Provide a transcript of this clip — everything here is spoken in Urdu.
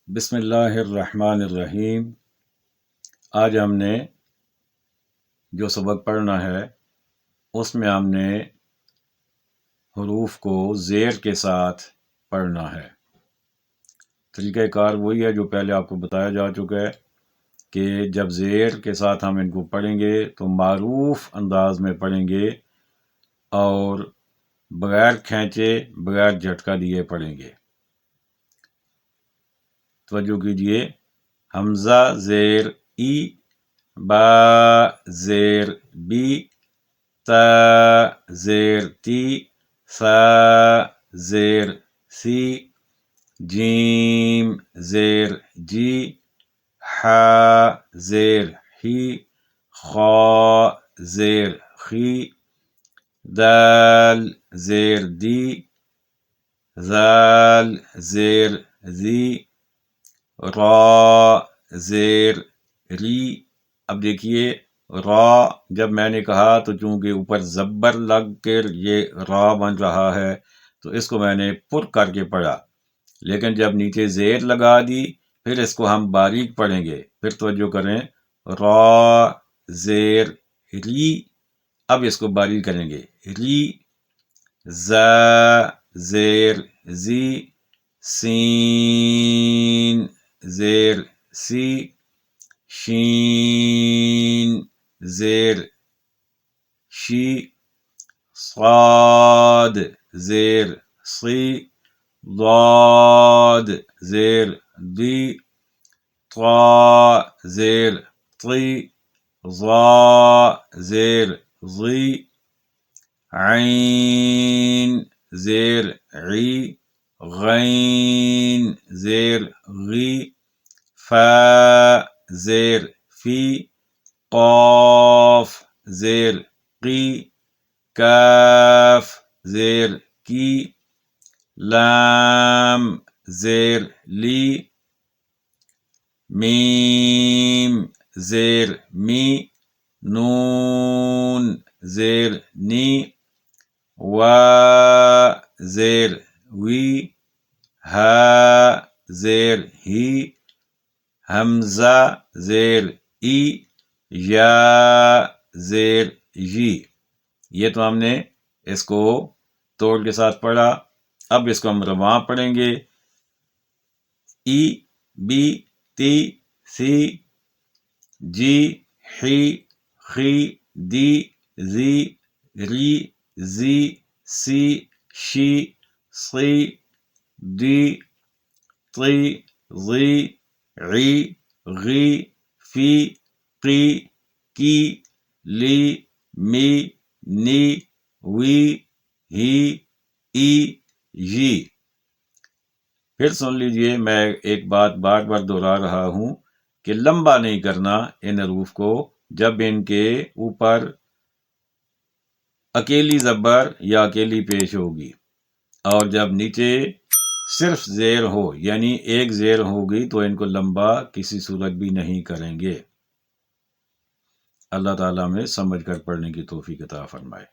بسم اللہ الرحمن الرحیم۔ آج ہم نے جو سبق پڑھنا ہے اس میں ہم نے حروف کو زیر کے ساتھ پڑھنا ہے۔ طریقہ کار وہی ہے جو پہلے آپ کو بتایا جا چکا ہے کہ جب زیر کے ساتھ ہم ان کو پڑھیں گے تو معروف انداز میں پڑھیں گے اور بغیر کھینچے بغیر جھٹکا دیے پڑھیں گے۔ توجہ کیجئے، حمزہ زیر ای، با زیر بی، تا زیر تی، سا زیر سی، جیم زیر جی، حا زیر ہی، خا زیر خی، دال زیر دی، ذال زیر زی، را زیر ری۔ اب دیکھیے، را جب میں نے کہا تو چونکہ اوپر زبر لگ کر یہ را بن رہا ہے تو اس کو میں نے پر کر کے پڑھا، لیکن جب نیچے زیر لگا دی پھر اس کو ہم باریک پڑھیں گے۔ پھر توجہ کریں، را زیر ری، اب اس کو باریک کریں گے، ری، زا زیر زی، سین زیر سی، شین زیر شی، صاد زیر صی، ضاد زیر دی، طا زیر طی، ظا زیر ظی، عین زیر عی، غین زیر غی، فا زیر فی، قاف زیر قی، کاف زیر کی، لام زیر لی، میم زیر می، نون زیر نی، وا زیر وی، ہا زیر ہی، حمزہ زیر ای، یا زیر جی۔ یہ تو ہم نے اس کو توڑ کے ساتھ پڑھا۔ اب اس کو ہم رواں پڑھیں گے، ای، بی، تی، سی، جی، حی، خی، دی، زی، ری، زی، سی، شی، صی، دی، طی، ظی، عی، غی، فی، قی، کی، لی، می، نی، وی، ہی، ای، جی۔ پھر سن لیجئے، میں ایک بات بار بار دہرا رہا ہوں کہ لمبا نہیں کرنا ان حروف کو۔ جب ان کے اوپر اکیلی زبر یا اکیلی پیش ہوگی اور جب نیچے صرف زیر ہو یعنی ایک زیر ہوگی تو ان کو لمبا کسی صورت بھی نہیں کریں گے۔ اللہ تعالیٰ میں سمجھ کر پڑھنے کی توفیق عطا فرمائے۔